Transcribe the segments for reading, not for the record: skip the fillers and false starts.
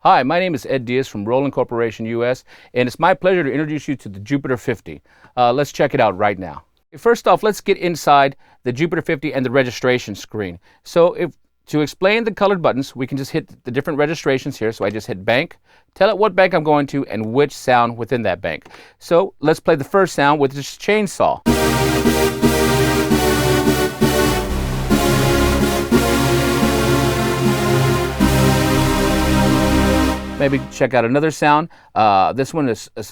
Hi, my name is Ed Diaz from Roland Corporation US, and it's my pleasure to introduce you to the Jupiter-50. Let's check it out right now. First off, let's get inside the Jupiter-50 and the registration screen. So to explain the colored buttons, we can just hit the different registrations here. So I just hit bank, tell it what bank I'm going to and which sound within that bank. So let's play the first sound with this chainsaw. Maybe check out another sound. This one is a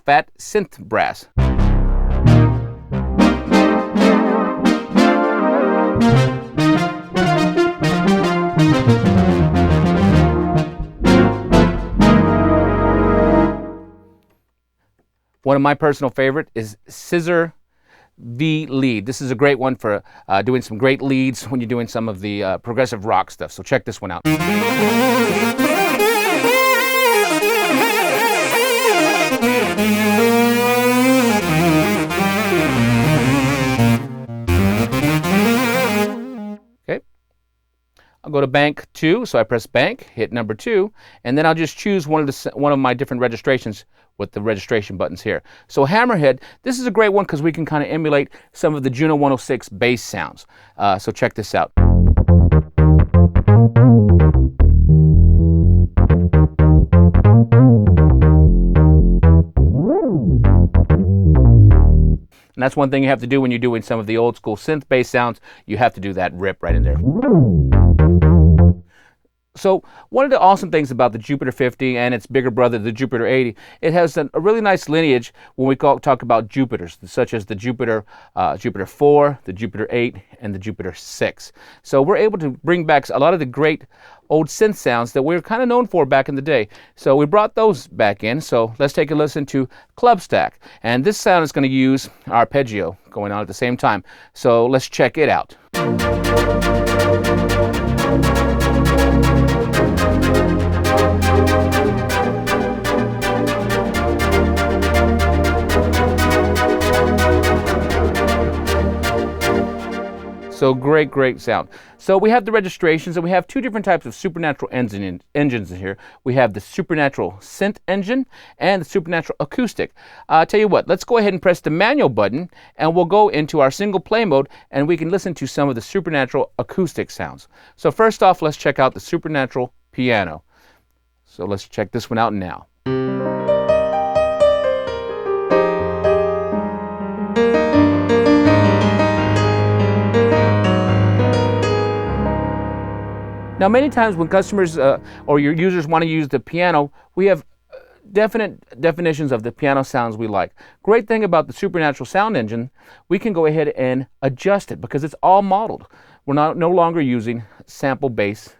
fat synth brass. One of my personal favorite is scissor V lead. This is a great one for doing some great leads when you're doing some of the progressive rock stuff. So check this one out. I'll go to bank 2, so I press bank, hit number 2, and then I'll just choose one of my different registrations with the registration buttons here. So hammerhead, this is a great one because we can kind of emulate some of the Juno 106 bass sounds. So check this out. And that's one thing you have to do when you're doing some of the old school synth bass sounds. You have to do that rip right in there. So one of the awesome things about the Jupiter-50 and its bigger brother, the Jupiter-80, it has a really nice lineage when we talk about Jupiters, such as the Jupiter-4, the Jupiter-8, and the Jupiter-6. So we're able to bring back a lot of the great old synth sounds that we were kind of known for back in the day. So we brought those back in. So let's take a listen to Club Stack. And this sound is going to use arpeggio going on at the same time. So let's check it out. So great sound. So we have the registrations, and we have two different types of SuperNATURAL engines in here. We have the SuperNATURAL synth engine and the SuperNATURAL acoustic. Tell you what, let's go ahead and press the manual button, and we'll go into our single play mode, and we can listen to some of the SuperNATURAL acoustic sounds. So first off, let's check out the SuperNATURAL piano. So let's check this one out now. Now, many times when customers or your users want to use the piano, we have definite definitions of the piano sounds we like. Great thing about the SuperNATURAL sound engine, we can go ahead and adjust it because it's all modeled. We're no longer using sample bass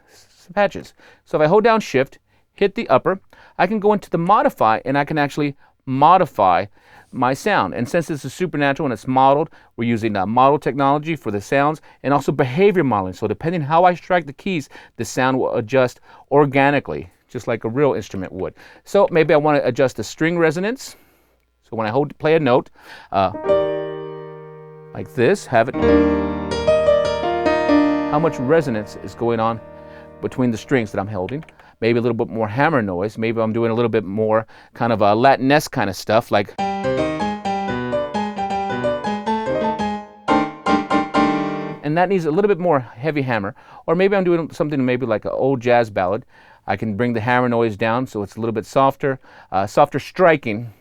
patches. So if I hold down Shift, hit the upper, I can go into the modify, and I can actually modify my sound. And since this is SuperNATURAL and it's modeled, we're using model technology for the sounds and also behavior modeling. So depending on how I strike the keys, the sound will adjust organically, just like a real instrument would. So maybe I want to adjust the string resonance. So when I play a note, like this, have it, how much resonance is going on between the strings that I'm holding. Maybe a little bit more hammer noise. Maybe I'm doing a little bit more kind of a Latinesque kind of stuff, like. And that needs a little bit more heavy hammer. Or maybe I'm doing something maybe like an old jazz ballad. I can bring the hammer noise down so it's a little bit softer. Softer striking.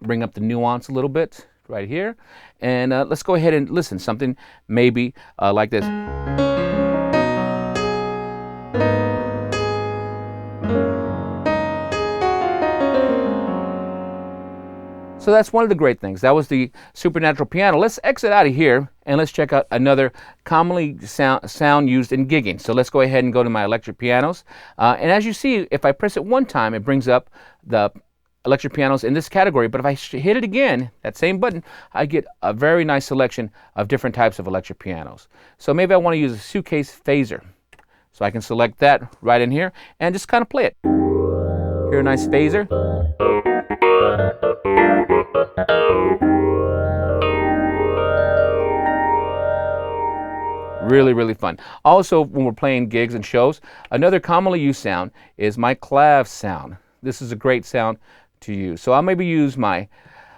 Bring up the nuance a little bit right here. And let's go ahead and listen. Something maybe like this. So that's one of the great things. That was the SuperNATURAL piano. Let's exit out of here and let's check out another commonly sound used in gigging. So let's go ahead and go to my electric pianos. And as you see, if I press it one time, it brings up the electric pianos in this category. But if I hit it again, that same button, I get a very nice selection of different types of electric pianos. So maybe I want to use a suitcase phaser. So I can select that right in here and just kind of play it. Hear a nice phaser. Really, really fun. Also, when we're playing gigs and shows, another commonly used sound is my clav sound. This is a great sound to use. So I'll maybe use my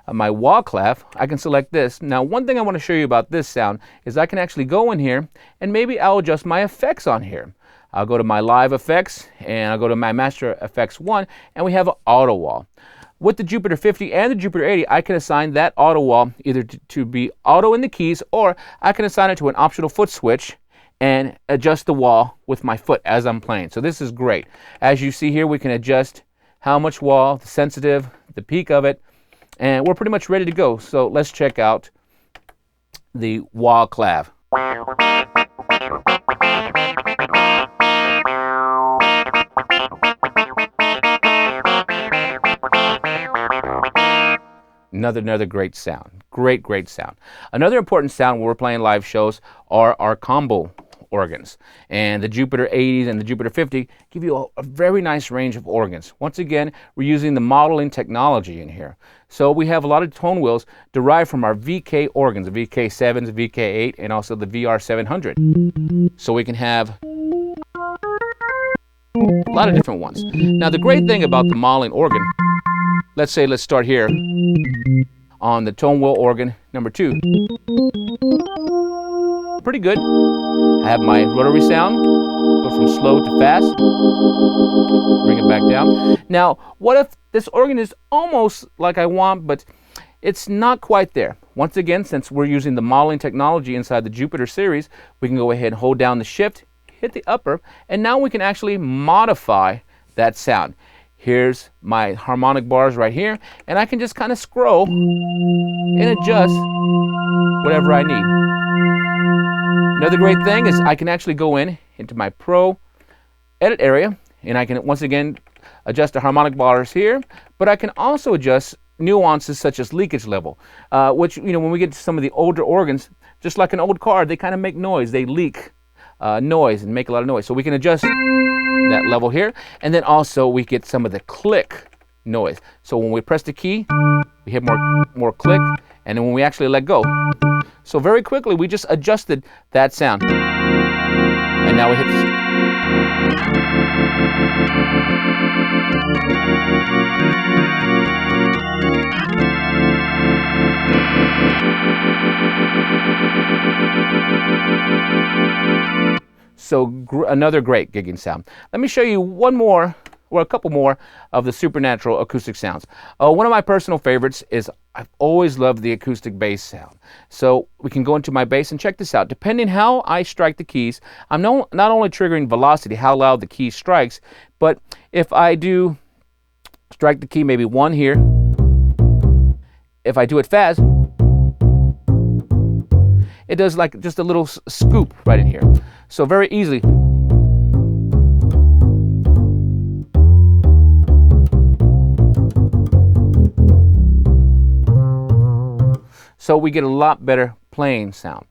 wah clav. I can select this. Now, one thing I want to show you about this sound is I can actually go in here and maybe I'll adjust my effects on here. I'll go to my live effects and I'll go to my master effects 1 and we have an auto wah. With the Jupiter-50 and the Jupiter-80, I can assign that auto wah either to be auto in the keys, or I can assign it to an optional foot switch and adjust the wah with my foot as I'm playing. So this is great. As you see here, we can adjust how much wah, the sensitive, the peak of it, and we're pretty much ready to go. So let's check out the wah clav. Another great sound. Great sound. Another important sound when we're playing live shows are our combo organs. And the Jupiter-80s and the Jupiter-50 give you a very nice range of organs. Once again, we're using the modeling technology in here. So we have a lot of tone wheels derived from our VK organs, the VK7s, the VK8, and also the VR700. So we can have a lot of different ones. Now the great thing about the modeling organ, let's start here on the tone wheel organ number 2. Pretty good. I have my rotary sound, go from slow to fast, bring it back down. Now, what if this organ is almost like I want, but it's not quite there? Once again, since we're using the modeling technology inside the Jupiter series, we can go ahead and hold down the shift, hit the upper, and now we can actually modify that sound. Here's my harmonic bars right here, and I can just kind of scroll and adjust whatever I need. Another great thing is I can actually go into my Pro edit area, and I can once again adjust the harmonic bars here, but I can also adjust nuances such as leakage level, which, when we get to some of the older organs, just like an old car, they kind of make noise. They leak noise and make a lot of noise. So we can adjust that level here, and then also we get some of the click noise. So when we press the key, we hit more click, and then when we actually let go. So very quickly, we just adjusted that sound. And now we hit this. So another great gigging sound. Let me show you one more, or a couple more, of the SuperNATURAL acoustic sounds. One of my personal favorites is I've always loved the acoustic bass sound. So we can go into my bass and check this out. Depending how I strike the keys, I'm not only triggering velocity, how loud the key strikes, but if I do strike the key maybe 1 here, if I do it fast, it does like just a little scoop right in here. So very easily. So we get a lot better playing sound.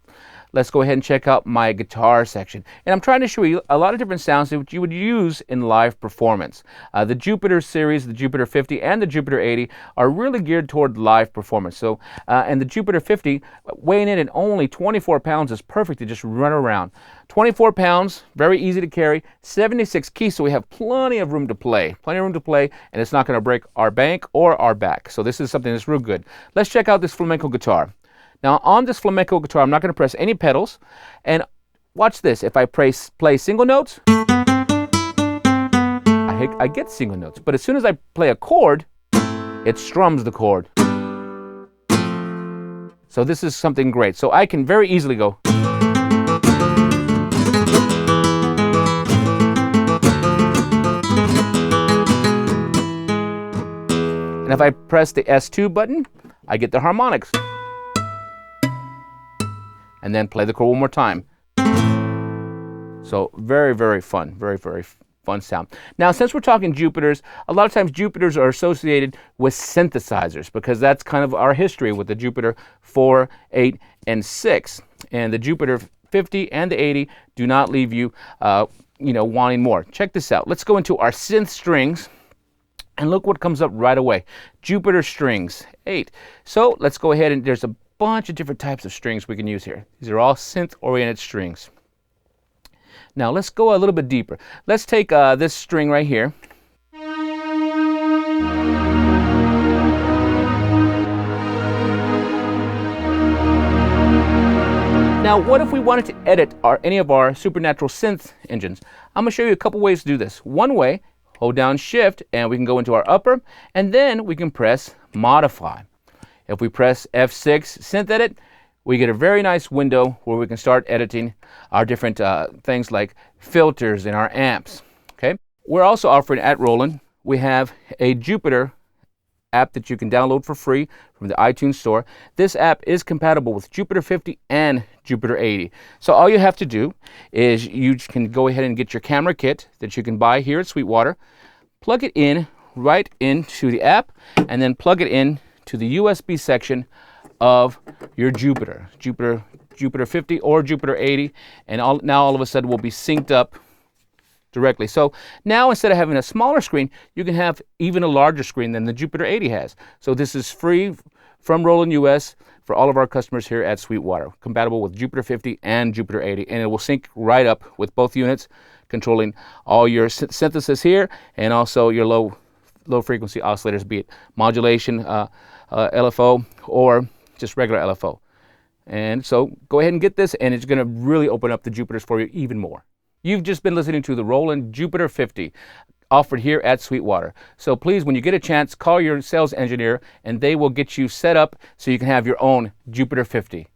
Let's go ahead and check out my guitar section. And I'm trying to show you a lot of different sounds that you would use in live performance. The Jupiter series, the Jupiter-50 and the Jupiter-80 are really geared toward live performance. So, and the Jupiter-50, weighing in at only 24 pounds is perfect to just run around. 24 pounds, very easy to carry, 76 keys, so we have plenty of room to play. And it's not going to break our bank or our back. So this is something that's real good. Let's check out this flamenco guitar. Now on this flamenco guitar, I'm not going to press any pedals, and watch this. If I play single notes, I get single notes, but as soon as I play a chord, it strums the chord. So this is something great. So I can very easily go. And if I press the S2 button, I get the harmonics. And then play the chord one more time. So very, very fun. Very, very fun sound. Now, since we're talking Jupiters, a lot of times Jupiters are associated with synthesizers because that's kind of our history with the Jupiter 4, 8, and 6. And the Jupiter-50 and the 80 do not leave you, wanting more. Check this out. Let's go into our synth strings. And look what comes up right away. Jupiter strings, 8. So let's go ahead and there's a bunch of different types of strings we can use here. These are all synth-oriented strings. Now let's go a little bit deeper. Let's take this string right here. Now, what if we wanted to edit any of our SuperNATURAL synth engines? I'm going to show you a couple ways to do this. One way, hold down Shift, and we can go into our upper, and then we can press Modify. If we press F6, Synth Edit, we get a very nice window where we can start editing our different things like filters in our amps. Okay. We're also offering at Roland, we have a Jupiter app that you can download for free from the iTunes store. This app is compatible with Jupiter-50 and Jupiter-80. So all you have to do is you can go ahead and get your camera kit that you can buy here at Sweetwater, plug it in right into the app, and then plug it in to the USB section of your Jupiter-50 or Jupiter-80, and now all of a sudden we'll be synced up directly. So now instead of having a smaller screen, you can have even a larger screen than the Jupiter-80 has. So this is free from Roland US for all of our customers here at Sweetwater, compatible with Jupiter-50 and Jupiter-80, and it will sync right up with both units, controlling all your synthesis here and also your low frequency oscillators, be it modulation, LFO, or just regular LFO. And so go ahead and get this, and it's going to really open up the Jupiters for you even more. You've just been listening to the Roland Jupiter-50 offered here at Sweetwater. So please, when you get a chance, call your sales engineer and they will get you set up so you can have your own Jupiter-50.